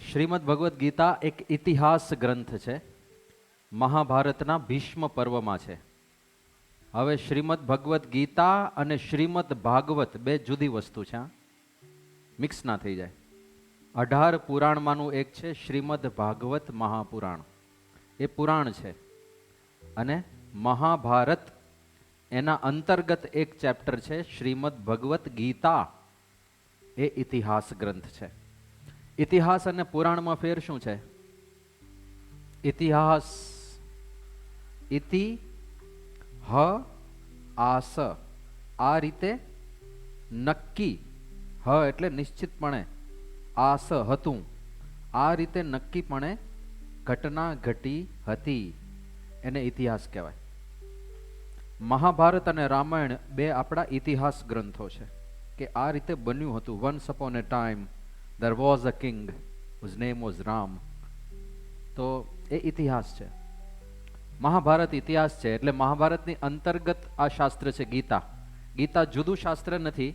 શ્રીમદ ભગવદ્ ગીતા એક ઇતિહાસ ગ્રંથ છે. મહાભારતના ભીષ્મ પર્વમાં છે. હવે શ્રીમદ ભગવદ્ ગીતા અને શ્રીમદ ભાગવત બે જુદી વસ્તુ છે, મિક્સ ના થઈ જાય. 18 પુરાણમાંનું એક છે શ્રીમદ ભાગવત મહાપુરાણ, એ પુરાણ છે. અને મહાભારત એના અંતર્ગત એક ચેપ્ટર છે શ્રીમદ ભગવત ગીતા, એ ઇતિહાસ ગ્રંથ છે. ઇતિહાસ અને પુરાણમાં ફેર શું છે? ઇતિહાસ ઇતિ હ આસ, આ રીતે નક્કી, હ એટલે નિશ્ચિતપણે, આસ હતું, આ રીતે નક્કીપણે ઘટના ઘટી હતી, એને ઇતિહાસ કહેવાય. મહાભારત અને રામાયણ બે આપણા ઇતિહાસ ગ્રંથો છે કે આ રીતે બન્યું હતું. Once upon A time there was a king whose name was Ram. તો એ ઇતિહાસ છે. મહાભારત ઇતિહાસ છે, એટલે મહાભારતની અંતર્ગત આ શાસ્ત્ર છે ગીતા. ગીતા જુદું શાસ્ત્ર નથી,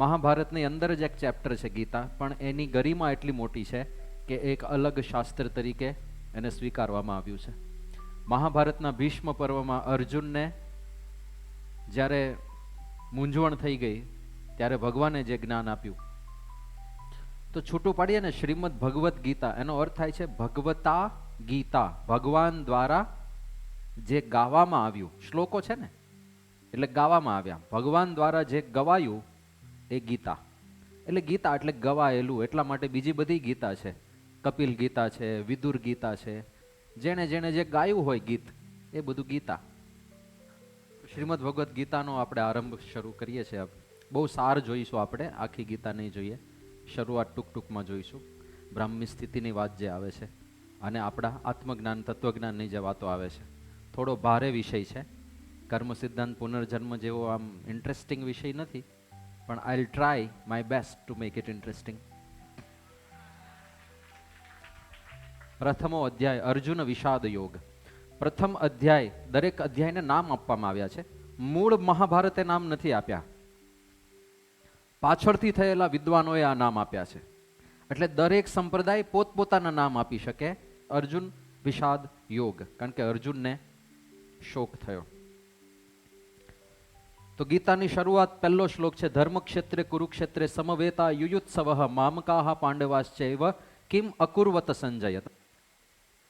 મહાભારતની અંદર જ એક ચેપ્ટર છે ગીતા, પણ એની ગરિમા એટલી મોટી છે કે એક અલગ શાસ્ત્ર તરીકે એને સ્વીકારવામાં આવ્યું છે. મહાભારતના ભીષ્મ પર્વમાં અર્જુનને જ્યારે મૂંઝવણ થઈ ગઈ ત્યારે ભગવાને જે જ્ઞાન આપ્યું, તો છૂટું પાડીએ ને શ્રીમદ ભગવદ્ ગીતા, એનો અર્થ થાય છે ભગવતા ગીતા, ભગવાન દ્વારા જે ગાવામાં આવ્યું. શ્લોકો છે ને એટલે ગાવામાં આવ્યા, ભગવાન દ્વારા જે ગવાયું એ ગીતા. એટલે ગીતા એટલે ગવાયેલું, એટલા માટે બીજી બધી ગીતા છે, કપિલ ગીતા છે, વિદુર ગીતા છે, જેણે જેણે જે ગાયું હોય ગીત, એ બધું ગીતા. શ્રીમદ ભગવદ્ ગીતાનો આપણે આરંભ શરૂ કરીએ છીએ. બહુ સાર જોઈશું આપણે, આખી ગીતા નહીં જોઈએ, શરૂઆત ટૂંકમાં જોઈશું. બ્રાહ્મી સ્થિતિની વાત જે આવે છે અને આપણા આત્મજ્ઞાન તત્વજ્ઞાનની જે વાતો આવે છે. થોડો ભારે વિષય છે, કર્મ સિદ્ધાંત પુનર્જન્મ જેવો આમ ઇન્ટરેસ્ટિંગ વિષય નથી, પણ I will try my best to make it interesting. પ્રથમો અધ્યાય અર્જુન વિષાદ યોગ. પ્રથમ અધ્યાય, દરેક અધ્યાયને નામ આપવામાં આવ્યા છે. મૂળ મહાભારતે નામ નથી આપ્યા, પાછળથી થયેલા વિદ્વાનોએ આ નામ આપ્યા છે. એટલે દરેક સંપ્રદાય પોતપોતાના નામ આપી શકે. અર્જુન વિષાદ યોગ, કારણ કે અર્જુનને શોક થયો. તો ગીતાની શરૂઆત, પહેલો શ્લોક છે, ધર્મક્ષેત્રે કુરુક્ષેત્રે સમવેતા યુયુત્સવ મામકાહ પાંડવાશ્ચૈવ કિમ અકુર્વત સંજય.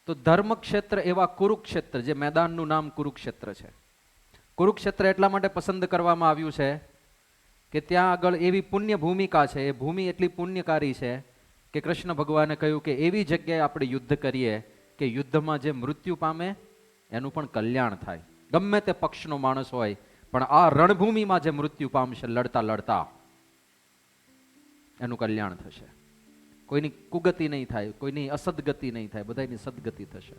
તો ધર્મક્ષેત્ર એવા કુરુક્ષેત્ર, જે મેદાનનું નામ કુરુક્ષેત્ર છે. કુરુક્ષેત્ર એટલા માટે પસંદ કરવામાં આવ્યું છે કે ત્યાં આગળ એવી પુણ્ય ભૂમિકા છે, એ ભૂમિ એટલી પુણ્યકારી છે કે કૃષ્ણ ભગવાને કહ્યું કે એવી જગ્યાએ આપણે યુદ્ધ કરીએ કે યુદ્ધમાં જે મૃત્યુ પામે એનું પણ કલ્યાણ થાય. ગમે તે પક્ષનો માણસ હોય, પણ આ રણભૂમિમાં જે મૃત્યુ પામશે લડતા લડતા, એનું કલ્યાણ થશે. કોઈની કુગતિ નહીં થાય, કોઈની અસદગતિ નહીં થાય, બધાની સદગતિ થશે.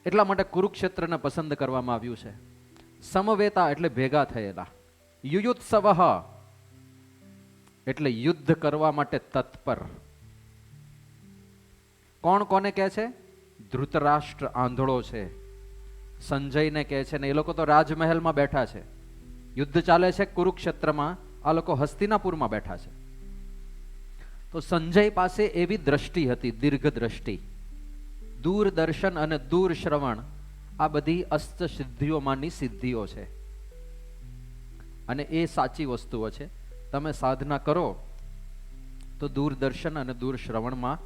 એટલા માટે કુરુક્ષેત્રને પસંદ કરવામાં આવ્યું છે. સમવેતા એટલે ભેગા થયેલા, યુયુત્સવ એટલે યુદ્ધ કરવા માટે તત્પર. કોણ કોને કહે છે? ધૃતરાષ્ટ્ર આંધળો છે, સંજયને કહે છે, ને એ લોકો તો રાજમહેલમાં બેઠા છે. યુદ્ધ ચાલે છે કુરુક્ષેત્રમાં, આ લોકો હસ્તિનાપુરમાં બેઠા છે. તો સંજય પાસે એવી દ્રષ્ટિ હતી, દીર્ઘ દ્રષ્ટિ, દૂરદર્શન અને દૂર શ્રવણ, આ બધી અસ્ત સિદ્ધિઓમાંની સિદ્ધિઓ છે. અને એ સાચી વસ્તુઓ છે. તમે સાધના કરો તો દૂરદર્શન અને દૂર શ્રવણમાં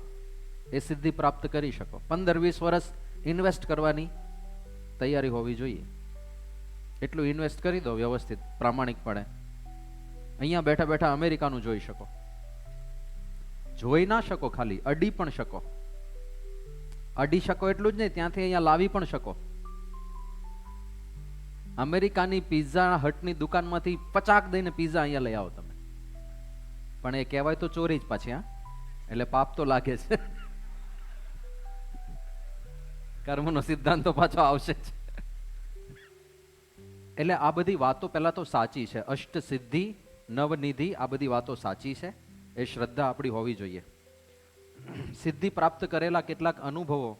એ સિદ્ધિ પ્રાપ્ત કરી શકો. 15-20 વર્ષ ઇન્વેસ્ટ કરવાની તૈયારી હોવી જોઈએ. એટલું ઇન્વેસ્ટ કરી દો વ્યવસ્થિત, પ્રામાણિકપણે. અહીંયા બેઠા બેઠા અમેરિકાનું જોઈ શકો. જોઈ ના શકો, ખાલી અડી પણ શકો. અડી શકો એટલું જ નહીં, ત્યાંથી અહીંયા લાવી પણ શકો. અમેરિકાની પિઝા હટની દુકાનમાંથી 50 દઈને પિઝા અહીંયા લઈ આવો તમે. પણ એ કહેવાય તો ચોરી જ પાછી, હા, એટલે પાપ તો લાગે છે. કર્મનો સિદ્ધાંત તો પાછો આવશે જ. એટલે આ બધી વાતો પહેલા તો સાચી છે. અષ્ટ સિદ્ધિ, નવનિધિ, આ બધી વાતો સાચી છે. એ શ્રદ્ધા આપણી હોવી જોઈએ. સિદ્ધિ પ્રાપ્ત કરેલા કેટલાક અનુભવો,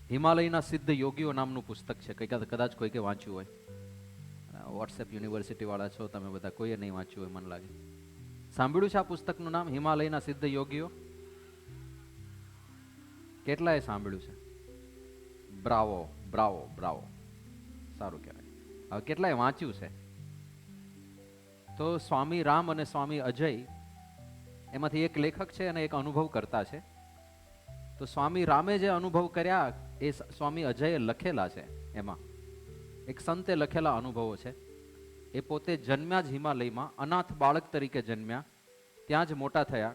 હિમાલયના સિદ્ધ યોગીઓ નામનું પુસ્તક છે, કદાચ કોઈકે વાંચ્યું હોય. વોટ્સએપ યુનિવર્સિટી વાળા છો તમે બધા, કોઈએ નહીં વાંચ્યું હોય મને લાગે. સાંભળ્યું છે આ પુસ્તકનું નામ, હિમાલયના સિદ્ધ યોગીઓ? કેટલાએ સાંભળ્યું છે? બ્રાવો બ્રાવો બ્રાવો, સારું કહેવાય. હવે કેટલાએ વાંચ્યું છે? તો સ્વામી રામ અને સ્વામી અજય એમાંથી એક લેખક છે અને એક અનુભવ કરતા છે. તો સ્વામી રામે જે અનુભવ કર્યા એ સ્વામી અજયે લખેલા છે. એમાં એક સંતે લખેલા અનુભવો છે. એ પોતે જન્મ્યા જ હિમાલયમાં, અનાથ બાળક તરીકે જન્મ્યા, ત્યાં જ મોટા થયા.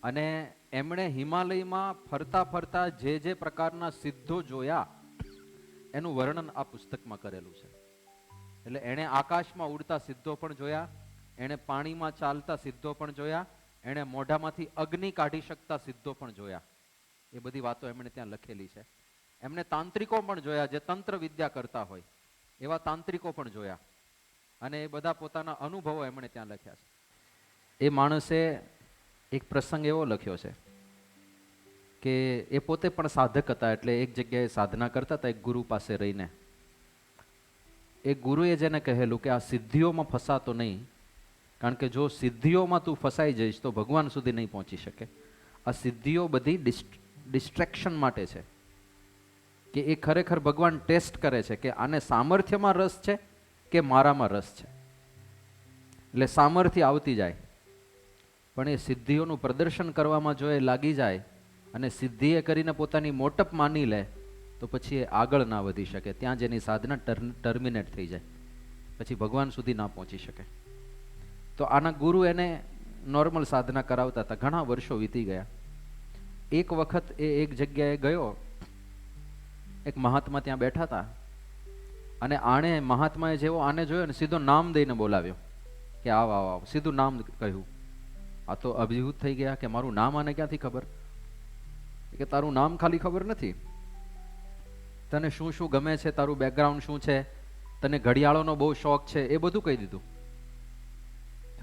અને એમણે હિમાલયમાં ફરતા ફરતા જે જે પ્રકારના સિદ્ધો જોયા એનું વર્ણન આ પુસ્તકમાં કરેલું છે. એટલે એણે આકાશમાં ઉડતા સિદ્ધો પણ જોયા, એણે પાણીમાં ચાલતા સિદ્ધો પણ જોયા, એણે મોઢામાંથી અગ્નિ કાઢી શકતા સિદ્ધો પણ જોયા. એ બધી વાતો એમણે ત્યાં લખેલી છે. એમણે તાંત્રિકો પણ જોયા, જે તંત્ર વિદ્યા કરતા હોય એવા તાંત્રિકો પણ જોયા, અને એ બધા પોતાના અનુભવો એમણે ત્યાં લખ્યા છે. એ માણસે એક પ્રસંગ એવો લખ્યો છે કે એ પોતે પણ સાધક હતા. એટલે એક જગ્યાએ સાધના કરતા હતા એક ગુરુ પાસે રહીને. એ ગુરુએ જેને કહેલું કે આ સિદ્ધિઓમાં ફસાતો નહીં, કારણ કે જો સિદ્ધિઓમાં તું ફસાઈ જઈશ તો ભગવાન સુધી નહીં પહોંચી શકે. આ સિદ્ધિઓ બધી ડિસ્ટ્રેક્શન માટે છે, કે એ ખરેખર ભગવાન ટેસ્ટ કરે છે કે આને સામર્થ્યમાં રસ છે કે મારામાં રસ છે. એટલે સામર્થ્ય આવતી જાય, પણ એ સિદ્ધિઓનું પ્રદર્શન કરવામાં જો એ લાગી જાય અને સિદ્ધિએ કરીને પોતાની મોટપ માની લે તો પછી એ આગળ ના વધી શકે. ત્યાં જ એની સાધના ટર્મિનેટ થઈ જાય, પછી ભગવાન સુધી ના પહોંચી શકે. તો આના ગુરુ એને નોર્મલ સાધના કરાવતા હતા. ઘણા વર્ષો વીતી ગયા. એક વખત એ એક જગ્યાએ ગયો, એક મહાત્મા ત્યાં બેઠા હતા, અને આણે મહાત્માએ જેવો આને જોયો ને સીધો નામ દઈને બોલાવ્યો કે આવ આવ આવ. સીધું નામ કહ્યું. આ તો અભિભૂત થઈ ગયા કે મારું નામ આને ક્યાંથી ખબર? કે તારું નામ ખાલી ખબર નથી, તને શું શું ગમે છે, તારું બેકગ્રાઉન્ડ શું છે, તને ઘડિયાળોનો બહુ શોખ છે, એ બધું કહી દીધું.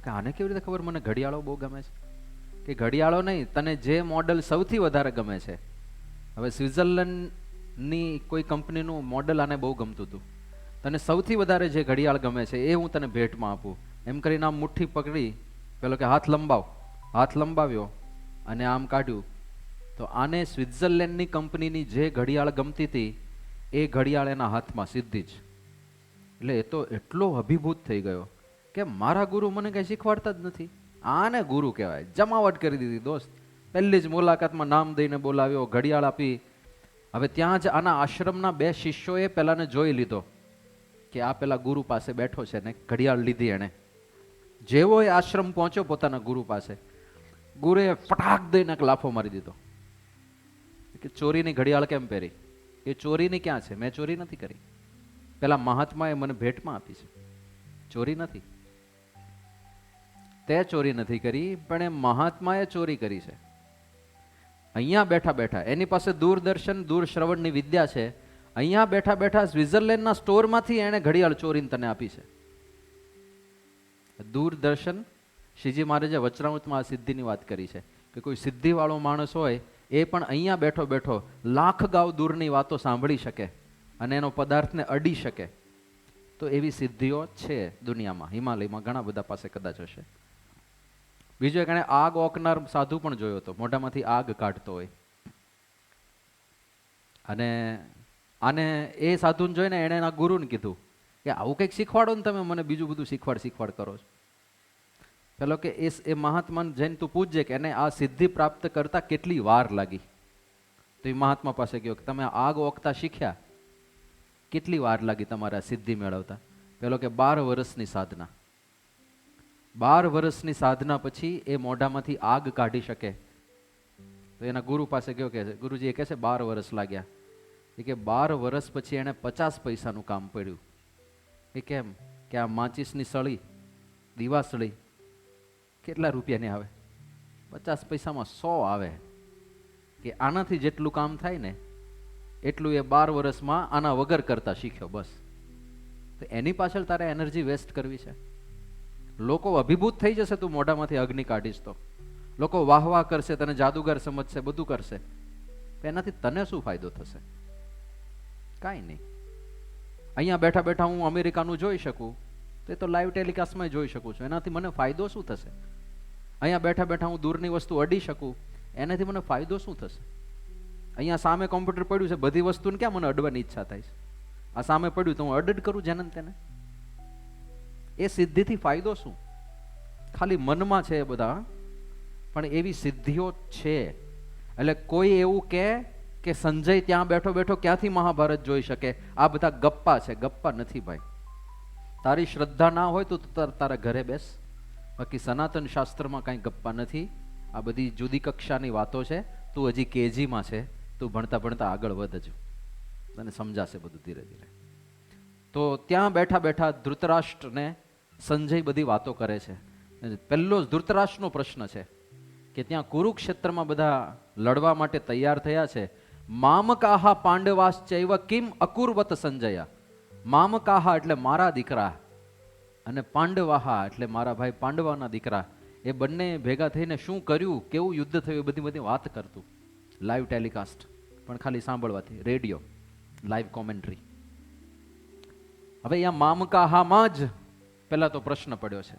કે આને કેવી રીતે ખબર મને ઘડિયાળો બહુ ગમે છે? કે ઘડિયાળો નહીં, તને જે મોડલ સૌથી વધારે ગમે છે. હવે સ્વિટ્ઝરલેન્ડની કોઈ કંપનીનું મોડલ આને બહુ ગમતું હતું. તને સૌથી વધારે જે ઘડિયાળ ગમે છે એ હું તને ભેટમાં આપું. એમ કરીને આમ મુઠ્ઠી પકડી, પેલો કે હાથ લંબાવ. હાથ લંબાવ્યો અને આમ કાઢ્યું. તો આને સ્વિટ્ઝરલેન્ડની કંપનીની જે ઘડિયાળ ગમતી હતી એ ઘડિયાળ એના હાથમાં સીધી જ. એટલે એ તો એટલો અભિભૂત થઈ ગયો કે મારા ગુરુ મને કંઈ શીખવાડતા જ નથી. આને ગુરુ કહેવાય. જમાવટ કરી દીધી દોસ્ત. પહેલી જ મુલાકાતમાં નામ દઈને બોલાવ્યો, ઘડિયાળ આપી. હવે ત્યાં જ આના આશ્રમના બે શિષ્યોએ પેલાને જોઈ લીધો કે આ પેલા ગુરુ પાસે બેઠો છે, ને ઘડિયાળ લીધી એણે. જેવો એ આશ્રમ પહોંચ્યો પોતાના ગુરુ પાસે, ગુરુએ ફટાક દઈને એક લાફો મારી દીધો કે ચોરીની ઘડિયાળ કેમ પહેરી? એ ચોરીની ક્યાં છે? મેં ચોરી નથી કરી. પેલા મહાત્માએ મને ભેટમાં આપી છે, ચોરી નથી. તે ચોરી નથી કરી, પણ એ મહાત્માએ ચોરી કરી છે. અહીંયા બેઠા બેઠા એની પાસે દૂરદર્શન દૂરશ્રવણની વિદ્યા છે. અહીંયા બેઠા બેઠા સ્વિટ્ઝરલેન્ડના સ્ટોરમાંથી એણે ઘડિયાળ ચોરીને તને આપી છે. દૂરદર્શન. શ્રીજી મહારાજે વચનામૃતમાં આ સિદ્ધિની વાત કરી છે કે કોઈ સિદ્ધિવાળો માણસ હોય એ પણ અહીંયા બેઠો બેઠો લાખ ગાવ દૂરની વાતો સાંભળી શકે અને એનો પદાર્થને અડી શકે. તો એવી સિદ્ધિઓ છે દુનિયામાં. હિમાલયમાં ઘણા બધા પાસે કદાચ હશે. બીજો એક એણે આગ ઓકનાર સાધુ પણ જોયો હતો, મોઢામાંથી આગ કાઢતો હોય. અને આને એ સાધુને જોઈને એણે એના ગુરુને કીધું કે આવું કંઈક શીખવાડો ને તમે મને, બીજું બધું શીખવાડ કરો છો. પેલો કે એ મહાત્માને જઈને તું પૂછજે કે એને આ સિદ્ધિ પ્રાપ્ત કરતા કેટલી વાર લાગી. તો એ મહાત્મા પાસે ગયો કે તમે આગ ઓકતા શીખ્યા, કેટલી વાર લાગી તમારે આ સિદ્ધિ મેળવતા? પેલો કે 12 વર્ષની સાધના. 12 વર્ષની સાધના પછી એ મોઢામાંથી આગ કાઢી શકે. તો એના ગુરુ પાસે ગયો કે ગુરુજી એ કહે છે 12 વર્ષ લાગ્યા. એ કે 12 વર્ષ પછી એને 50 પૈસાનું કામ પડ્યું. એ કેમ? કે આ માચીસની સળી, દીવાસળી કેટલા રૂપિયાની આવે? 50 પૈસામાં 100 આવે. કે આનાથી જેટલું કામ થાય ને એટલું એ 12 વર્ષમાં આના વગર કરતા શીખ્યો. બસ. તો એની પાછળ તારે એનર્જી વેસ્ટ કરવી છે? લોકો અભિભૂત થઈ જશે તું મોઢામાંથી અગ્નિ કાઢીશ તો. લોકો વાહ વાહ કરશે, તને જાદુગર સમજશે, બધું કરશે. એનાથી તને શું ફાયદો થશે? કાંઈ નહીં. અહીંયા બેઠા બેઠા હું અમેરિકાનું જોઈ શકું તો એ તો લાઈવ ટેલિકાસ્ટમાં જોઈ શકું છું. એનાથી મને ફાયદો શું થશે? અહીંયા બેઠા બેઠા હું દૂરની વસ્તુ અડી શકું, એનાથી મને ફાયદો શું થશે? અહીંયા સામે કોમ્પ્યુટર પડ્યું છે, બધી વસ્તુને ક્યાં મને અડવાની ઈચ્છા થાય છે? આ સામે પડ્યું તો હું અડડ કરું જેને તેને. એ સિદ્ધિથી ફાયદો શું? ખાલી મનમાં છે એ બધા, પણ એવી સિદ્ધિઓ છે. એટલે કોઈ એવું કે સંજય ત્યાં બેઠો બેઠો ક્યાંથી મહાભારત જોઈ શકે? આ બધા ગપ્પા છે. ગપ્પા નથી ભાઈ. તારી શ્રદ્ધા ના હોય તો તારા ઘરે બેસ. બાકી સનાતન શાસ્ત્રમાં કાંઈ ગપ્પા નથી. આ બધી જુદી કક્ષાની વાતો છે. તું હજી કેજીમાં છે, તું ભણતા ભણતા આગળ વધજો, તને સમજાશે બધું ધીરે ધીરે. તો ત્યાં બેઠા બેઠા ધૃતરાષ્ટ્રને સંજય બધી વાતો કરે છે. પહેલો જ ધૃતરાષ્ટ્રનો પ્રશ્ન છે કે ત્યાં કુરુક્ષેત્રમાં બધા લડવા માટે તૈયાર થયા છે. મામકાહા પાંડવાશ્ચૈવ કિમ અકુર્વત સંજય. મામકાહા એટલે મારા દીકરા, અને પાંડવાહા એટલે મારા ભાઈ પાંડવાના દીકરા. એ બંને ભેગા થઈને શું કર્યું, કેવું યુદ્ધ થયું, એ બધી વાત કરતું. લાઈવ ટેલિકાસ્ટ, પણ ખાલી સાંભળવાથી, રેડિયો લાઈવ કોમેન્ટ્રી. હવે અહીંયા મામકાહામાં જ પહેલા તો પ્રશ્ન પડ્યો છે.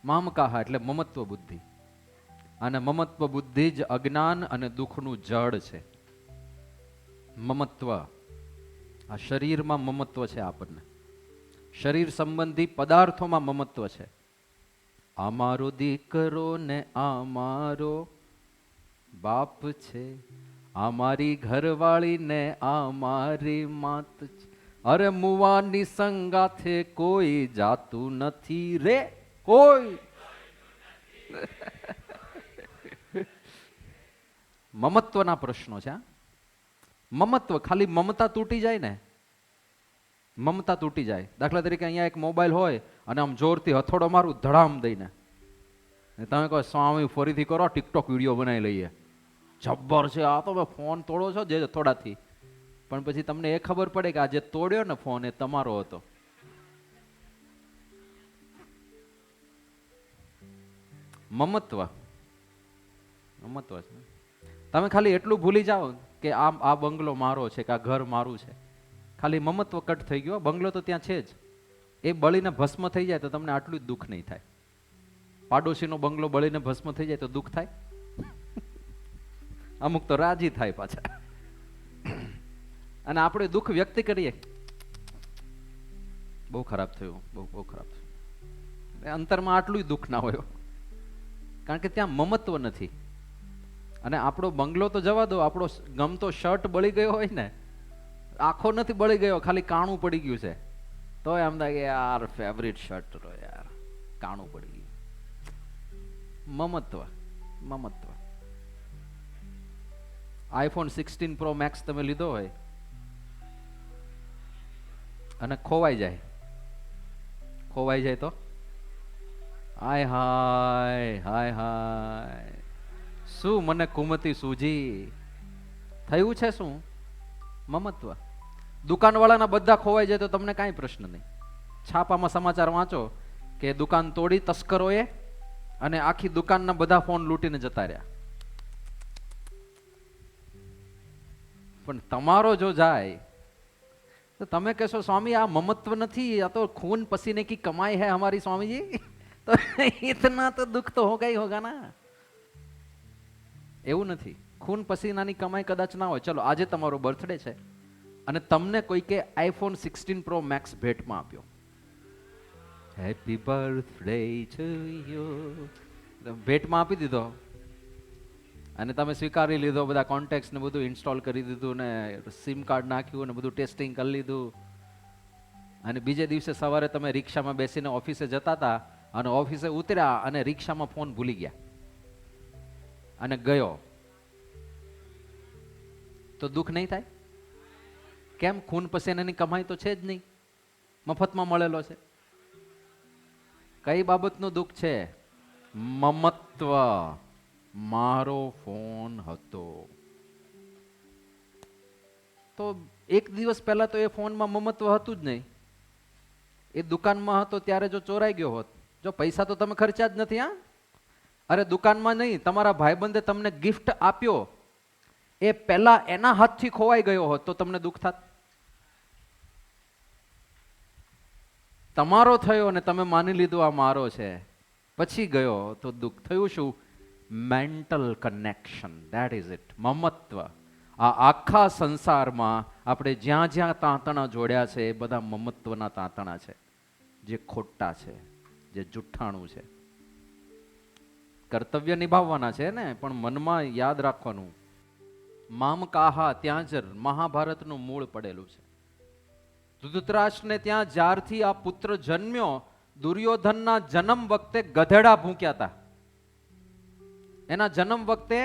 મામકાહા એટલે મમત્વ બુદ્ધિ, અને મમત્વ બુદ્ધિ જ અજ્ઞાન અને દુઃખનું જડ છે. મમત્વ, આ શરીરમાં મમત્વ છે. આપણને શરીર સંબંધી પદાર્થોમાં મમત્વ છે. અમારો દીકરો ને અમારો બાપ છે, અમારી ઘરવાળી ને અમારી માત છે. અરે મુવાની સંગાથે કોઈ જાતું નથી રે, કોઈ. મમત્વના પ્રશ્નો છે. મમત્વ, ખાલી મમતા તૂટી જાય ને, મમતા તૂટી જાય. દાખલા તરીકે અહીંયા એક મોબાઈલ હોય અને આમ જોરથી હથોડો મારું ધડામ દઈને, તમે કહો સ્વામી ફરીથી કરો, ટિકટોક વિડીયો બનાવી લઈએ, જબ્બર છે આ તો, ફોન તોડો છો જે થોડાથી. પણ પછી તમને એ ખબર પડે કે આ જે તોડ્યો ને ફોન એ તમારો હતો. મમત્વ, મમત્વ છે. તમે ખાલી એટલું ભૂલી જાઓ કે આ બંગલો મારો છે કે આ ઘર મારું છે, ખાલી મમત્વ કટ થઈ ગયો. બંગલો તો ત્યાં છે જ, એ બળીને ભસ્મ થઈ જાય તો તમને આટલું જ દુઃખ નહીં થાય. પાડોશીનો બંગલો બળીને ભસ્મ થઈ જાય તો દુઃખ થાય? અમુક તો રાજી થાય પાછા. અને આપણે દુઃખ વ્યક્ત કરીએ, બહુ ખરાબ થયું, બહુ ખરાબ થયું. અંતરમાં આટલું દુઃખ ના હોય, કારણ કે ત્યાં મમત્વ નથી. અને આપણો બંગલો તો જવા દો, આપણો ગમતો શર્ટ બળી ગયો હોય ને, આખો નથી બળી ગયો, ખાલી કાણું પડી ગયું છે, તો એમ થાય કે યાર ફેવરિટ શર્ટ રો યાર, કાણું પડી ગયું. મમત્વ, મમત્વ. આઈફોન 16 પ્રો મેક્સ તમે લીધો હોય અને ખોવાઈ જાય, ખોવાઈ જાય તો હાય હાય હાય હાય, શું મને કુમતી સૂજી. થયું છે શું? મમત્વ. દુકાનવાળાના બધા ખોવાઈ જાય તો તમને કાંઈ પ્રશ્ન નહીં. છાપામાં સમાચાર વાંચો કે દુકાન તોડી તસ્કરોએ અને આખી દુકાનના બધા ફોન લૂંટીને જતા રહ્યા. પણ તમારો જો જાય તો તમે કહેશો સ્વામી આ મમત્વ નથી, આ તો ખૂન પસીને કી કમાઈ હૈ હમારી સ્વામીજી. તો ઇતના તો દુઃખ તો હોગા ही होगा ना. એવું નથી. ખૂન પસીનાની કમાઈ કદાચ ના હોય. ચલો આજે તમારો બર્થડે છે અને તમને કોઈકે આઈફોન 16 પ્રો મેક્સ ભેટમાં આપ્યો. હેપી બર્થડે ટુ યુ ભેટમાં આપી દીધો અને તમે સ્વીકારી લીધો, બધા કોન્ટેક્ટ્સ ને બધું ઇન્સ્ટોલ કરી દીધું ને સિમ કાર્ડ નાખ્યું ને બધું ટેસ્ટિંગ કરી લીધું. અને બીજે દિવસે સવારે તમે રિક્ષામાં બેસીને ઓફિસે જતા હતા અને ઓફિસે ઉતર્યા અને રિક્ષામાં ફોન ભૂલી ગયા અને ગયો, તો દુઃખ નહીં થાય? કેમ? ખૂન પસીનાની કમાઈ તો છે જ નહીં, મફતમાં મળેલો છે. કઈ બાબતનું દુઃખ છે? મમત્વ. મારો ફોન હતો તો એક દિવસ પહેલા તો એ ફોનમાં મમત્વ હતું જ નહીં. એ દુકાનમાં હતો ત્યારે જો ચોરાઈ ગયો હોત, જો પૈસા તો તમે ખર્ચ્યા જ નથી. હા, અરે દુકાનમાં નહીં, તમારા ભાઈબંધે તમને ગિફ્ટ આપ્યો એ પહેલા એના હાથથી ખોવાઈ ગયો હોત તો તમને દુઃખ થાત? તમારો થયો અને તમે માની લીધું આ મારો છે, પછી ગયો તો દુઃખ થયું. શું? Mental connection, that is it. મમત્વ. આ આખા સંસારમાં આપણે જ્યાં જ્યાં તાંતણા જોડ્યા છે એ બધા મમત્વના તાંતણા છે, જે ખોટા છે, જે જુઠ્ઠાણું છે. કર્તવ્ય નિભાવવાના છે ને, પણ મનમાં યાદ રાખવાનું, મામકાહા ત્યાં જ મહાભારતનું મૂળ પડેલું છે. ધૃતરાષ્ટ્રને ત્યાં જ્યારથી આ પુત્ર જન્મ્યો, દુર્યોધનના જન્મ વખતે ગધેડા ભૂંક્યા હતા. એના જન્મ વખતે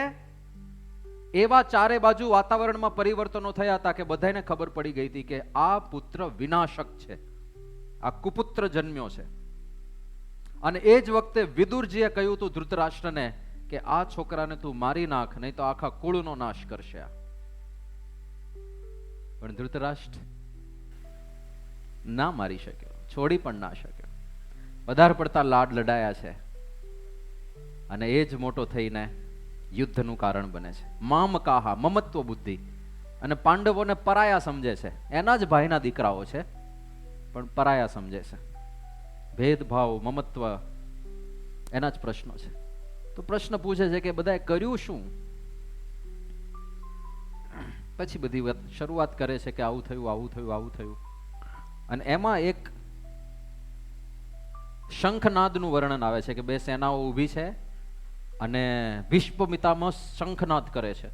એવા ચારે બાજુ વાતાવરણમાં પરિવર્તનો થયા હતા કે બધાને ખબર પડી ગઈ હતી કે આ પુત્ર વિનાશક છે, આ કુપુત્ર જન્મ્યો છે. અને એ જ વખતે વિદુરજીએ કહ્યું હતું ધૃતરાષ્ટ્રને કે આ છોકરાને તું મારી નાખ, નહીં તો આખા કુળનો નાશ કરશે. પણ ધૃતરાષ્ટ્ર ના મારી શક્યો, છોડી પણ ના શક્યો. વધારે પડતા લાડ લડાયા છે અને એ જ મોટો થઈને યુદ્ધનું કારણ બને છે. મામકાહા, મમત્વ બુદ્ધિ. અને પાંડવોને પરાયા સમજે છે, એના જ ભાઈના દીકરાઓ છે પણ પરાયા સમજે છે. ભેદભાવ, મમત્વ, એના જ પ્રશ્નો છે. તો પ્રશ્ન પૂછે છે કે બધાએ કર્યું શું? પછી બધી વાત શરૂઆત કરે છે કે આવું થયું, આવું થયું, આવું થયું. અને એમાં એક શંખનાદનું વર્ણન આવે છે કે બે સેનાઓ ઊભી છે અને ભીષ્મ પિતામહ શંખનાદ કરે છે.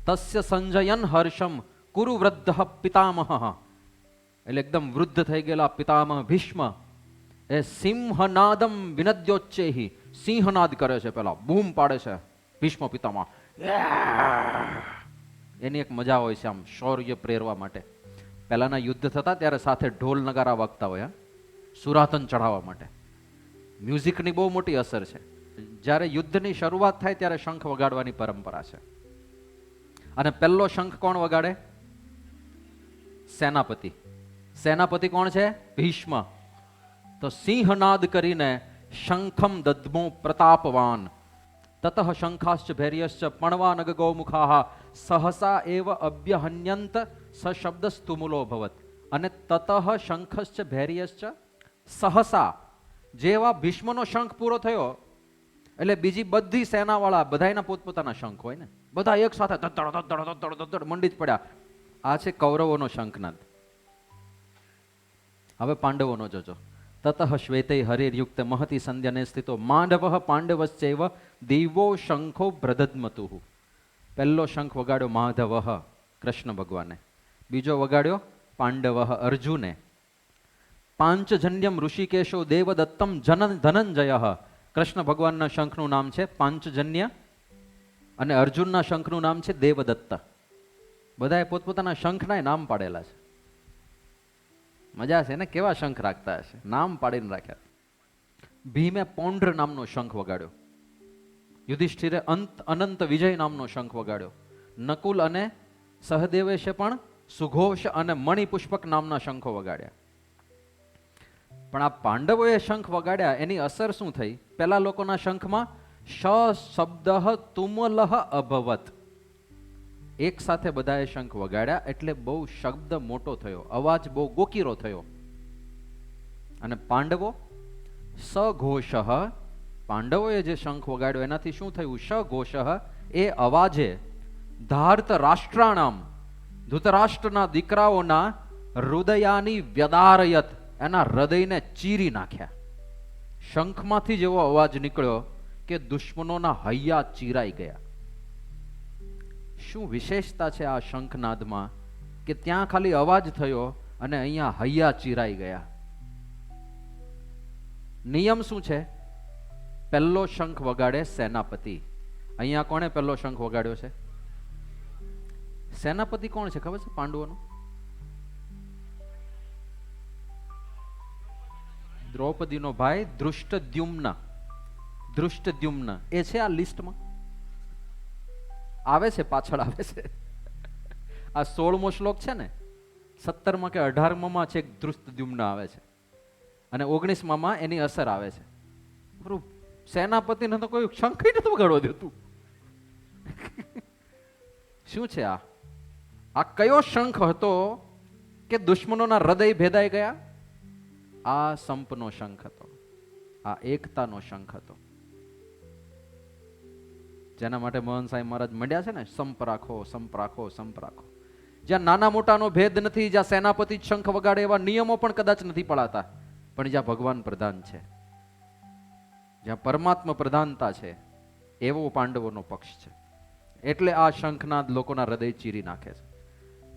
તસ્ય સંજયન હર્ષમ કુરુ વૃદ્ધ પિતામહ. એટલે એકદમ વૃદ્ધ થઈ ગયેલા પિતામહ ભીષ્મ એ સિંહનાદમ વિનદ્યોચ્ચેહી, સિંહનાદ કરે છે, પેલા બૂમ પાડે છે ભીષ્મ પિતામહ. એની એક મજા હોય છે આમ શૌર્ય પ્રેરવા માટે. પહેલાના યુદ્ધ થતા ત્યારે સાથે ઢોલ નગારા વાગતા હોય, સુરાતન ચઢાવવા માટે. મ્યુઝિકની બહુ મોટી અસર છે. જ્યારે યુદ્ધની શરૂઆત થાય ત્યારે શંખ વગાડવાની પરંપરા છે. અને પહેલો શંખ કોણ વગાડે? સેનાપતિ. સેનાપતિ કોણ છે? ભીષ્મ. તો સિંહનાદ કરીને શંખમ દદ્મો પ્રતાપવાન તતઃ શંખાશ્ચ ભૈર્યશ્ચ પણવા નગ ગૌમુખાહ સહસા એવ અભ્યહન્યંત સશબ્દ સ્તુમુલો ભવત. અને તતઃ શંખશ્ચ ભૈર્યશ્ચ સહસા, જેવા ભીષ્મનો શંખ પૂરો થયો એટલે બીજી બધી સેનાવાળા બધાના પોતપોતાના શંખ હોય ને, બધા એક સાથે ધડ મંડી જ પડ્યા. આ છે કૌરવોનો શંખનાદ. હવે પાંડવોનો જોજો. તતઃ શ્વેતૈ હરિર્યુક્ત મહતિ સંધ્યને સ્થિતો માંડવઃ પાંડવશ્ચૈવ દિવો શંખો ભ્રદદ્મતુઃ. પહેલો શંખ વગાડ્યો માધવઃ, કૃષ્ણ ભગવાને. બીજો વગાડ્યો પાંડવઃ, અર્જુને. પાંચજન્યમ ઋષિકેશો દેવદત્તમ ધનંજય. કૃષ્ણ ભગવાનના શંખનું નામ છે પાંચજન્ય અને અર્જુનના શંખનું નામ છે દેવદત્ત. બધાએ પોતપોતાના શંખના નામ પાડેલા છે. મજા છે ને? કેવા શંખ રાખતા હશે, નામ પાડીને રાખ્યા. ભીમે પૌંડ્ર નામનો શંખ વગાડ્યો. યુધિષ્ઠિરે અનંત વિજય નામનો શંખ વગાડ્યો. નકુલ અને સહદેવેશે પણ સુઘોષ અને મણિપુષ્પક નામના શંખો વગાડ્યા. પણ આ પાંડવોએ શંખ વગાડ્યા એની અસર શું થઈ? પેલા લોકોના શંખમાં શ શબ્દ તુમલહ અભવત. એક સાથે બધાએ શંખ વગાડ્યા એટલે બહુ શબ્દ મોટો થયો, અવાજ બહુ ગોકીરો થયો. અને પાંડવો સઘોષ, પાંડવોએ જે શંખ વગાડ્યો એનાથી શું થયું? સઘોષ, એ અવાજે ધાર્ત રાષ્ટ્રાણામ, ધૃતરાષ્ટ્રના દીકરાઓના હૃદયાની વ્યદારયત, એના હૃદયને ચીરી નાખ્યા. શંખમાંથી જેવો અવાજ નીકળ્યો કે દુશ્મનોના હૈયા ચીરાઈ ગયા. શું વિશેષતા છે આ શંખનાદમાં કે ત્યાં ખાલી અવાજ થયો અને અહીંયા હૈયા ચીરાઈ ગયા? નિયમ શું છે? પહેલો શંખ વગાડે સેનાપતિ. અહીંયા કોણે પહેલો શંખ વગાડ્યો છે? સેનાપતિ કોણ છે ખબર છે પાંડવોનો? દ્રૌપદીનો ભાઈ ધૃષ્ટદ્યુમ્ન. ધૃષ્ટદ્યુમ્ન એ છે આ લિસ્ટમાં, આવે છે, પાછળ આવે છે. આ 16મો શ્લોક છે ને, 17માં કે 18માં છે ધૃષ્ટદ્યુમ્ન આવે છે અને 19માં એની અસર આવે છે. બરોબર, સેનાપતિને તો કોઈ શંખ નથી વગાડવા દેતું. શું છે આ? આ કયો શંખ હતો કે દુશ્મનોના હૃદય ભેદાઈ ગયા? આ સંપનો શંખ હતો, આ એકતાનો શંખ હતો. જેના માટે મોહન સાંઈ મહારાજ મંડ્યા છે ને, સંપ રાખો, સંપ રાખો, સંપ રાખો. જ્યાં નાના મોટાનો ભેદ નથી, જ્યાં સેનાપતિ શંખ વગાડે એવા નિયમો પણ કદાચ નથી પડાતા, પણ જ્યાં ભગવાન પ્રધાન છે, જ્યાં પરમાત્મા પ્રધાનતા છે, એવો પાંડવોનો પક્ષ છે. એટલે આ શંખનાદ લોકોના હૃદય ચીરી નાખે છે.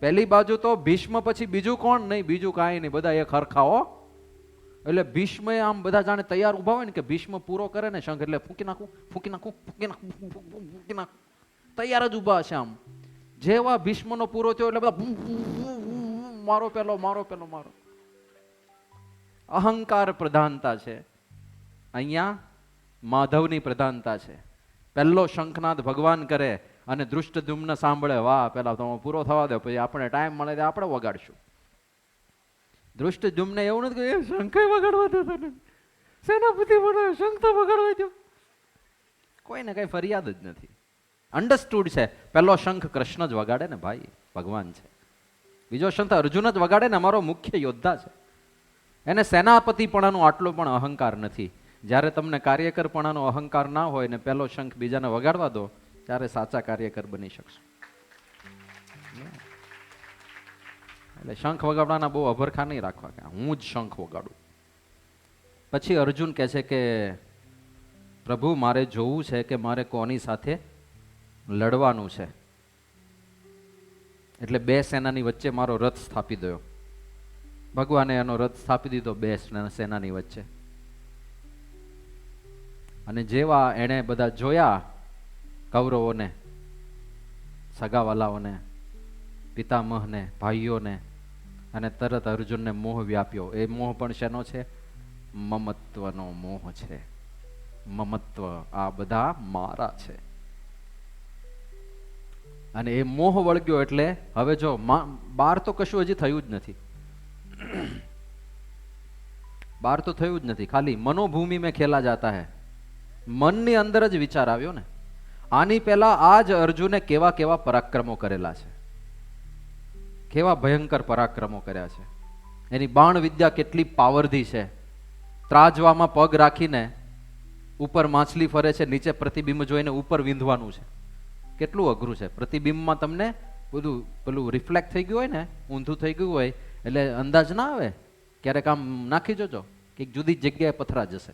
પહેલી બાજુ તો ભીષ્મ પછી બીજું કોણ? નહીં, બીજું કાંઈ નહીં, બધા એક હરખાઓ. એટલે ભીષ્મ આમ બધા જાણે તૈયાર ઉભા હોય ને કે ભીષ્મ પૂરો કરે ને શંખ એટલે ફૂંકી નાખું, ફૂંકી નાખું, ફૂંકી નાખું, ફૂંકી નાખું, તૈયાર જ ઉભા છે. આમ જેવા ભીષ્મનો પૂરો થયો એટલે બધા મારો પેલો, મારો પેલો, મારો. અહંકાર પ્રધાનતા છે. અહીંયા માધવની પ્રધાનતા છે. પહેલો શંખનાદ ભગવાન કરે અને દૃષ્ટદ્યુમ્ન સાંભળે, વાહ, પેલા તો પૂરો થવા દે, પછી આપણે ટાઈમ મળે તો આપણે વગાડશું. દૃષ્ટદ્યુમ્ન એવું નથી કે શંખ વગાડવા દો, સેનાપતિ મને શંખ તો વગાડવા દો. કોઈને કઈ ફરિયાદ જ નથી. અન્ડરસ્ટુડ છે. પહેલો શંખ કૃષ્ણ જ વગાડે ને ભાઈ, ભગવાન છે. બીજો શંખ અર્જુન જ વગાડે ને, અમારો મુખ્ય યોદ્ધા છે. એને સેનાપતિપણાનો આટલો પણ અહંકાર નથી. જ્યારે તમને કાર્યકરપણાનો અહંકાર ના હોય ને પહેલો શંખ બીજાને વગાડવા દો, ત્યારે સાચા કાર્યકર બની શકશો. એટલે શંખ વગાડવાના બહુ અભરખા નહીં રાખવા કે હું જ શંખ વગાડું. પછી અર્જુન કહે છે કે પ્રભુ, મારે જોવું છે કે મારે કોની સાથે લડવાનું છે. એટલે બે સેનાની વચ્ચે મારો રથ સ્થાપી દો. ભગવાને એનો રથ સ્થાપી દીધો બે સેનાની વચ્ચે. અને જેવા એણે બધા જોયા કૌરવોને, સગાવાલાઓને, પિતામહને, ભાઈઓને, અને તરત અર્જુનને મોહ વ્યાપ્યો. એ મોહ પણ શેનો છે? મમત્વનો મોહ છે. મમત્વ, આ બધા મારા છે. અને એ મોહ વળગ્યો એટલે હવે જો બહાર તો કશું હજી થયું જ નથી. બહાર તો થયું જ નથી, ખાલી મનોભૂમિ મેં ખેલા જાતા હૈ. મનની અંદર જ વિચાર આવ્યો ને. આની પહેલા આ જ અર્જુને કેવા કેવા પરાક્રમો કરેલા છે, કેવા ભયંકર પરાક્રમો કર્યા છે. એની બાણ વિદ્યા કેટલી પાવરધી છે. ત્રાજવામાં પગ રાખીને ઉપર માછલી ફરે છે, નીચે પ્રતિબિંબ જોઈને ઉપર વીંધવાનું છે. કેટલું અઘરું છે. પ્રતિબિંબમાં તમને બધું પેલું રિફ્લેક્ટ થઈ ગયું હોય ને, ઊંધું થઈ ગયું હોય એટલે અંદાજ ના આવે. ક્યારેક આમ નાખી જોજો કે જુદી જગ્યાએ પથરા જશે.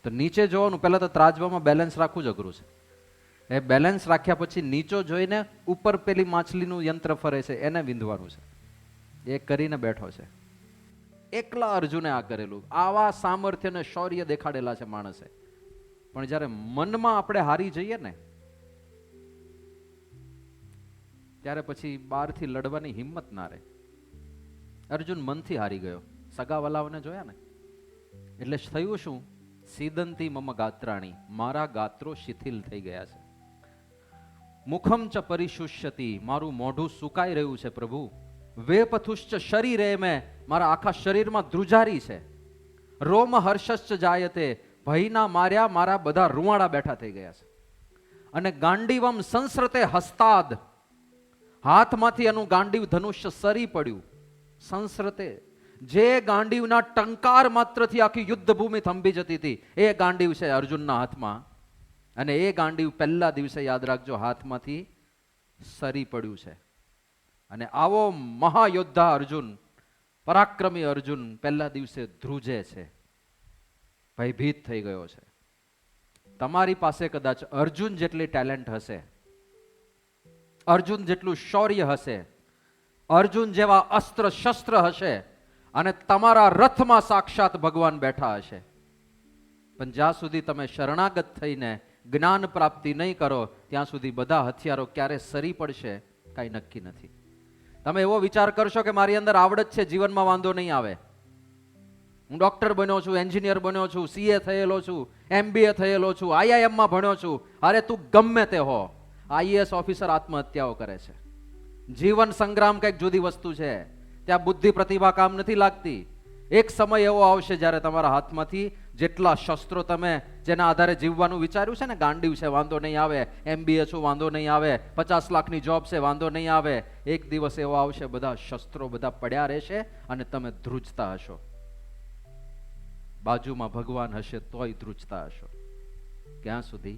તો નીચે જોવાનું, પહેલા તો ત્રાજવામાં બેલેન્સ રાખવું જ અઘરું છે. એ બેલેન્સ રાખ્યા પછી નીચો જોઈને ઉપર પેલી માછલીનું યંત્ર ફરે છે એને વિંધવાનું છે. એ કરીને બેઠો છે. એકલા અર્જુને આ કરેલું. આવા સામર્થ્ય ને શૌર્ય દેખાડેલા છે માણસે. પણ જ્યારે મનમાં આપણે હારી જઈએ ને, ત્યારે પછી બહારથી લડવાની હિંમત ના રહે. અર્જુન મનથી હારી ગયો. સગાવાલાઓને જોયા ને એટલે થયું શું? સીદંતી મમ ગાત્રાણી, મારા ગાત્રો શિથિલ થઈ ગયા છે. મુખમ ચ પરિશુષ્યતિ, મારું મોઢું સુકાઈ રહ્યું છે પ્રભુ. વેપથુશ્ચ શરીરે મેં, મારા આખા શરીરમાં ધ્રુજારી છે. રોમ હર્ષશ્ચ જાયતે, ભયના માર્યા મારા બધા રૂવાડા બેઠા થઈ ગયા છે. અને ગાંડીવમ સંસ્રતે હસ્તાદ, હાથમાંથી એનું ગાંડીવ ધનુષ્ય સરી પડ્યું. સંસ્રતે, જે ગાંડીવના ટંકાર માત્રથી આખી યુદ્ધ ભૂમિ થંભી જતી હતી, એ ગાંડીવ છે અર્જુનના હાથમાં. અને એ ગાંડીવ પહેલા દિવસે યાદ રાખજો હાથમાંથી સરી પડ્યું છે. અને આવો મહાયોદ્ધા અર્જુન, પરાક્રમી અર્જુન પહેલા દિવસે ધ્રુજે છે, ભયભીત થઈ ગયો છે. તમારી પાસે કદાચ અર્જુન જેટલી ટેલેન્ટ હશે, અર્જુન જેટલું શૌર્ય હશે, અર્જુન જેવા અસ્ત્ર શસ્ત્ર હશે, અને તમારા રથમાં સાક્ષાત ભગવાન બેઠા હશે, પણ જ્યાં સુધી તમે શરણાગત થઈને જ્ઞાન પ્રાપ્તિ નહીં કરો ત્યાં સુધી બધા હથિયારો ક્યારે સરી પડશે કાંઈ નક્કી નથી. તમે એવો વિચાર કરશો કે મારી અંદર આવડત છે, જીવનમાં વાંધો નહીં આવે, હું ડોક્ટર બન્યો છું, એન્જિનિયર બન્યો છું, સીએ થયેલો છું, MBA થયેલો છું, IIM-માં ભણ્યો છું. અરે તું ગમે તે હો, IAS ઓફિસર આત્મહત્યાઓ કરે છે. જીવન સંગ્રામ કંઈક જુદી વસ્તુ છે. ત્યાં બુદ્ધિ પ્રતિભા કામ નથી લાગતી. એક સમય એવો આવશે જ્યારે તમારા હાથમાંથી જેટલા શસ્ત્રો તમે જેના આધારે જીવવાનું વિચાર્યું છે ને, ગાંડીવ છે વાંધો નહીં આવે, MBA છું વાંધો નહીં આવે, 50 લાખની જોબ છે વાંધો નહીં આવે, એક દિવસ એવો આવશે બધા શસ્ત્રો બધા પડ્યા રહેશે અને તમે ધ્રુજતા હશો. બાજુમાં ભગવાન હશે તોય ધ્રુજતા હશો. ક્યાં સુધી?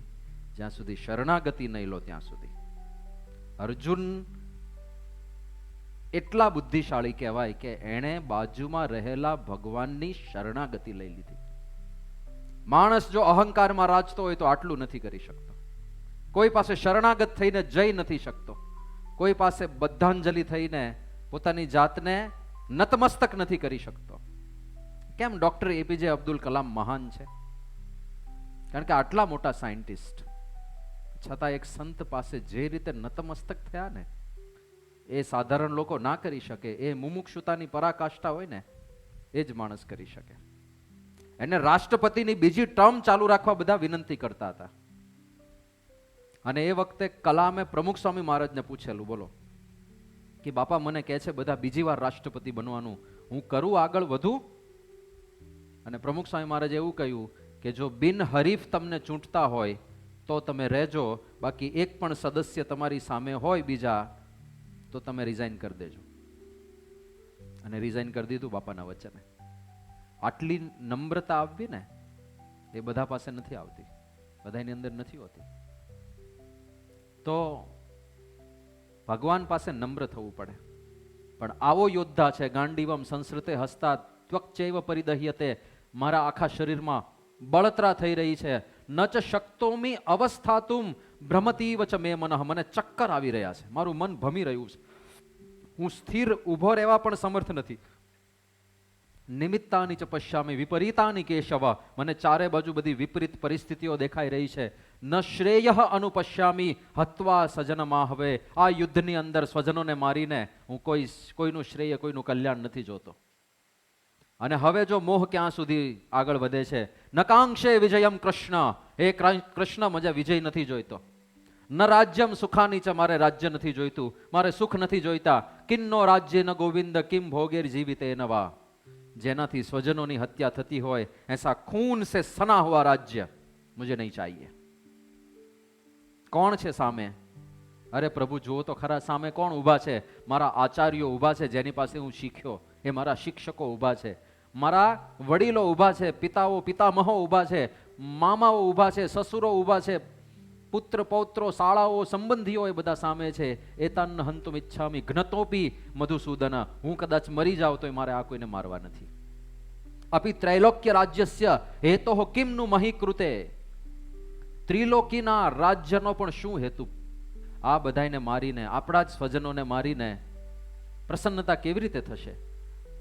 જ્યાં સુધી શરણાગતિ નહીં લો ત્યાં સુધી. અર્જુન એટલા બુદ્ધિશાળી કહેવાય કે એણે બાજુમાં રહેલા ભગવાનની શરણાગતિ લઈ લીધી. માણસ જો અહંકારમાં રાજતો હોય તો આટલું નથી કરી શકતો. કોઈ પાસે શરણાગત થઈને જઈ નથી શકતો. કોઈ પાસે બદ્ધાંજલિ થઈને પોતાની જાતને નતમસ્તક નથી કરી શકતો. કેમ ડોક્ટર એપીજે અબ્દુલ કલામ મહાન છે? કારણ કે આટલા મોટા સાયન્ટિસ્ટ છતાં એક સંત પાસે જે રીતે નતમસ્તક થયા ને, એ સાધારણ લોકો ના કરી શકે. એ મુમુક્ષુતાની પરાકાષ્ઠા હોય ને, એ જ માણસ કરી શકે. એને રાષ્ટ્રપતિની બીજી ટર્મ ચાલુ રાખવા બધા વિનંતી કરતા હતા. અને એ વખતે કલામે પ્રમુખ સ્વામી મહારાજને પૂછેલું, બોલો કે બાપા મને કહે છે બધા બીજી વાર રાષ્ટ્રપતિ બનવાનું, હું કરું આગળ વધુ? અને પ્રમુખ સ્વામી મહારાજે એવું કહ્યું કે જો બિનહરીફ તમને ચૂંટતા હોય તો તમે રહેજો, બાકી એક પણ સદસ્ય તમારી સામે હોય બીજા તો તમે રિઝાઇન કરી દેજો. અને રિઝાઇન કરી દીધું બાપાના વચને. આટલી નમ્રતા આવવી ને એ બધા પાસે નથી આવતી, બધાની અંદર નથી હોતી. તો ભગવાન પાસે નમ્ર થવું પડે. પણ આવો યોદ્ધા છે, ગાંડીવમ સંસ્કૃતે હસ્તા ત્વક્ચૈવ પરિદહ્યતે, મારા આખા શરીરમાં બળતરા થઈ રહી છે. નચ શક્તોમી અવસ્થાતુમ ભ્રમતીવ ચ મે મનઃ, મને ચક્કર આવી રહ્યા છે, મારું મન ભમી રહ્યું છે, હું સ્થિર ઊભો રહેવા પણ સમર્થ નથી. નિમિત્તાની ચ પશ્યામિ વિપરીતાની કેશવ, મને ચારે બાજુ બધી વિપરીત પરિસ્થિતિઓ દેખાઈ રહી છે. ન શ્રેયઃ અનુપશ્યામિ હત્વા સજનમાહવે, આ યુદ્ધની અંદર સ્વજનોને મારીને હું કોઈનું શ્રેય, કોઈનું કલ્યાણ નથી જોતો. અને હવે જો મોહ ક્યાં સુધી આગળ વધે છે? નકાંક્ષે વિજયમ કૃષ્ણ, હે કૃષ્ણ મજા વિજય નથી જોઈતો. ન રાજ્યમ સુખાની ચ, મારે રાજ્ય નથી જોઈતું, મારે સુખ નથી જોઈતા. કિન્નો રાજ્ય ન ગોવિંદ કિમ ભોગેર જીવિતે નવા, જેનાથી સ્વજનોની હત્યા થતી હોય એસા ખૂન સે સના હુઆ રાજ્ય મુझे નહીં ચાહીએ. કોણ છે સામે? અરે પ્રભુ જુઓ તો ખરા, સામે કોણ ઊભા છે? મારા આચાર્યો ઊભા છે, જેની પાસે હું શીખ્યો. એ મારા શિક્ષકો ઊભા છે, મારા વડીલો ઊભા છે, પિતાઓ પિતામહો ઊભા છે, મામાઓ ઊભા છે, સસુરો ઊભા છે, પુત્ર પૌત્રો શાળાઓ સંબંધીઓ એ બધા સામે છે. એતાન હંતુમ ઈચ્છામિ ઘ્નતોપી મધુસૂદન, હું કદાચ મરી જાવ તો મારે આ કોઈને મારવા નથી. અપી ત્રૈલોક્ય રાજ્યસ્ય હેતોઃ કિમનું મહી કૃતે, ત્રિલોકીના રાજ્યનો પણ શું હેતુ? આ બધાને મારીને, આપણા જ સ્વજનોને મારીને પ્રસન્નતા કેવી રીતે થશે?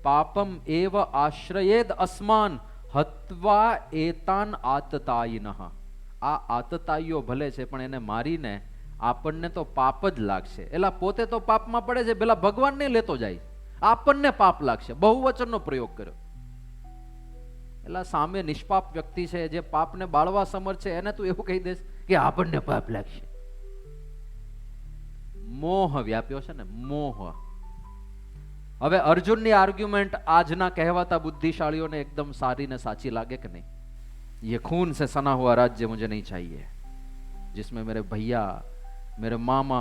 પાપમ એવ આશ્રયેદ અસ્માન હત્વા એતાન આતતાયિનઃ, આ આતતાઈઓ ભલે છે પણ એને મારીને આપણને તો પાપ જ લાગશે. એલા પોતે તો પાપમાં પડે છે, પેલા ભગવાનને લેતો જાય, આપણને પાપ લાગશે. બહુવચનનો પ્રયોગ કર્યો. એલા સામે નિષ્પાપ વ્યક્તિ છે, જે પાપને બાળવા સમર્થ છે, એને તું એવું કહી દેશ કે આપણને પાપ લાગશે. મોહ વ્યાપ્યો છે ને, મોહ. હવે અર્જુનની આર્ગ્યુમેન્ટ આજના કહેવાતા બુદ્ધિશાળીઓને એકદમ સારી ને સાચી લાગે કે નહીં? ये खून से सना हुआ राज्य मुझे नहीं चाहिए, जिसमें मेरे भैया, मेरे मामा,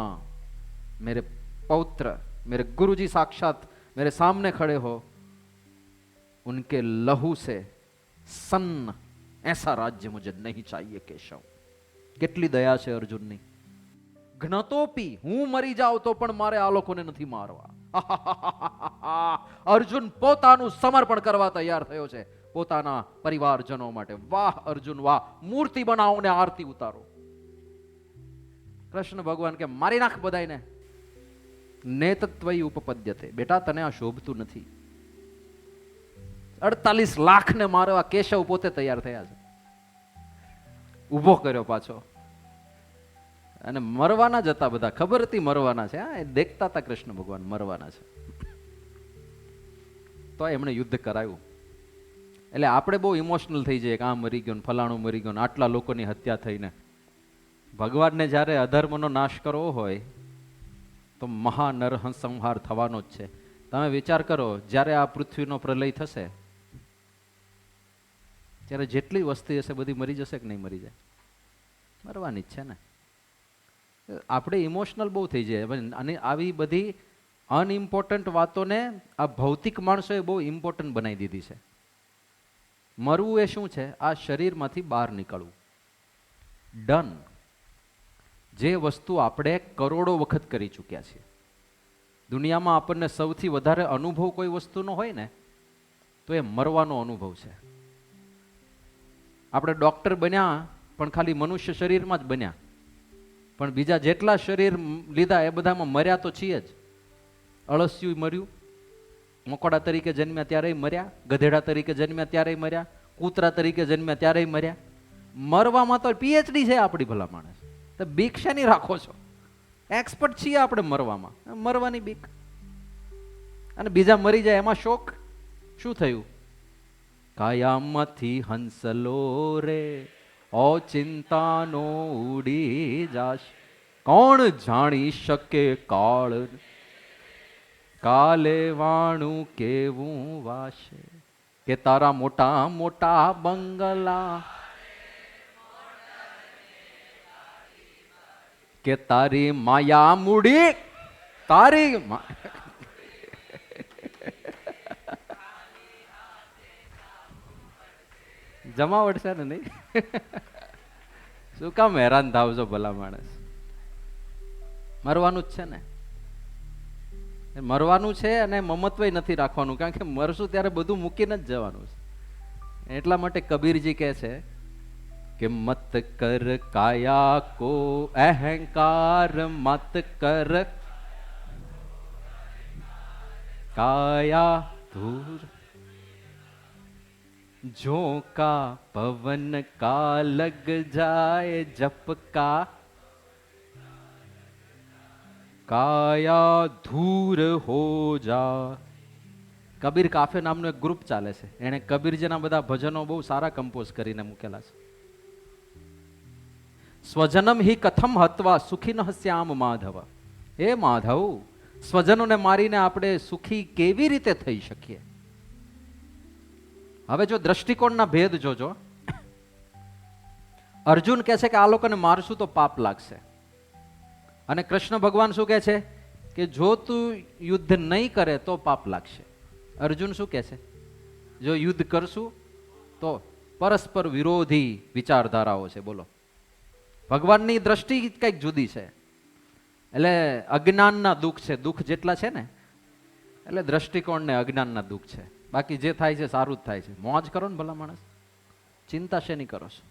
मेरे पौत्र, मेरे गुरुजी साक्षात मेरे सामने खड़े हो, उनके लहू से सन्न ऐसा राज्य मुझे नहीं चाहिए केशव. કેટલી દયા છે અર્જુનની. ઘ્નતોપી, હું મરી જાઉં તો પણ મારે આ લોકોને નથી મારવા. અર્જુન પોતાનું સમર્પણ કરવા તૈયાર થયો છે પોતાના પરિવારજનો માટે. વાહ અર્જુન વાહ, મૂર્તિ બનાવો ને આરતી ઉતારો. કૃષ્ણ ભગવાન કે મારી નાખ બધાયને. નેતત્વયી ઉપપદ્યતે, બેટા તને આ શોભતું નથી. 48 લાખને મારવા કેશવ પોતે તૈયાર થયા છે. ઊભો કર્યો પાછો. અને મરવાના જ હતા બધા, ખબર હતી મરવાના છે. હા, દેખતા હતા કૃષ્ણ ભગવાન મરવાના છે, તો એમણે યુદ્ધ કરાયું. એટલે આપણે બહુ ઇમોશનલ થઈ જઈએ કે આ મરી ગયો, ફલાણું મરી ગયો, આટલા લોકોની હત્યા થઈને. ભગવાનને જ્યારે અધર્મનો નાશ કરવો હોય તો મહાનરસંહાર થવાનો જ છે. તમે વિચાર કરો, જ્યારે આ પૃથ્વીનો પ્રલય થશે ત્યારે જેટલી વસ્તી હશે બધી મરી જશે કે નહીં મરી જાય? મરવાની જ છે ને. આપણે ઇમોશનલ બહુ થઈ જાય. અને આવી બધી અનઇમ્પોર્ટન્ટ વાતોને આ ભૌતિક માણસોએ બહુ ઇમ્પોર્ટન્ટ બનાવી દીધી છે. મરવું એ શું છે? આ શરીરમાંથી બહાર નીકળવું. ડન. જે વસ્તુ આપણે કરોડો વખત કરી ચૂક્યા છીએ. દુનિયામાં આપણને સૌથી વધારે અનુભવ કોઈ વસ્તુનો હોય ને તો એ મરવાનો અનુભવ છે. આપણે ડૉક્ટર બન્યા પણ ખાલી મનુષ્ય શરીરમાં જ બન્યા, પણ બીજા જેટલા શરીર લીધા એ બધામાં મર્યા તો છીએ જ. અળસિયું મર્યું, મકોડા તરીકે જન્મ્યા ત્યારેય મર્યા, ગધેડા તરીકે જન્મ્યા ત્યારેય મર્યા, કૂતરા તરીકે જન્મ્યા ત્યારેય મર્યા. મરવામાં તો પીએચડી છે આપણી ભલા માણસ. તો બીક શેની રાખો છો? એક્સપર્ટ છીએ આપણે મરવામાં. મરવાની બીક. અને બીજા મરી જાય એમાં શોક. શું થયું? કાયામાંથી હંસલો રે ઓ ચિંતાનો ઉડી જાશ, કોણ જાણી શકે કાળ, કાલે વાણું કેવું વાશે, કે તારા મોટા મોટા બંગલા, કે તારી માયા મૂડી, તારી જમાવટ છે ને નહીં? શું કામ હેરાન થાવ છો ભલા માણસ? મરવાનું જ છે ને. મરવાનું છે અને મમત્વ નથી રાખવાનું, કારણ કે મરશું ત્યારે બધું મૂકીને જ જવાનું છે. એટલા માટે કબીરજી કહે છે કે મત કર કાયા કો અહંકાર, મત કર કાયા ધૂર, झोंका पवन का लग जाए जप का, काया धूर हो जा. કબીર કાફે નામનું એક ગ્રુપ ચાલે છે. એણે કબીરજીના બધા ભજનો બહુ સારા કમ્પોઝ કરીને મૂકેલા છે. સ્વજનમ હિ કથમ હત્વા સુખી ન શ્યામ માધવ. એ માધવ, સ્વજનોને મારીને આપણે સુખી કેવી રીતે થઈ શકીએ? હવે જો દ્રષ્ટિકોણના ભેદ જોજો. અર્જુન કહે છે કે આ લોકોને મારશું તો પાપ લાગશે, અને કૃષ્ણ ભગવાન શું કહે છે કે જો તું યુદ્ધ નહીં કરે તો પાપ લાગશે. અર્જુન શું કહે છે? જો યુદ્ધ કરશું તો પરસ્પર વિરોધી વિચારધારાઓ છે. બોલો, ભગવાનની દ્રષ્ટિ કંઈક જુદી છે. એટલે અજ્ઞાનના દુઃખ છે. દુઃખ જેટલા છે ને એટલે દ્રષ્ટિકોણ ને અજ્ઞાનના દુઃખ છે. બાકી જે થાય છે સારું જ થાય છે. મોજ કરો ને ભલા માણસ, ચિંતા શેની કરો છો?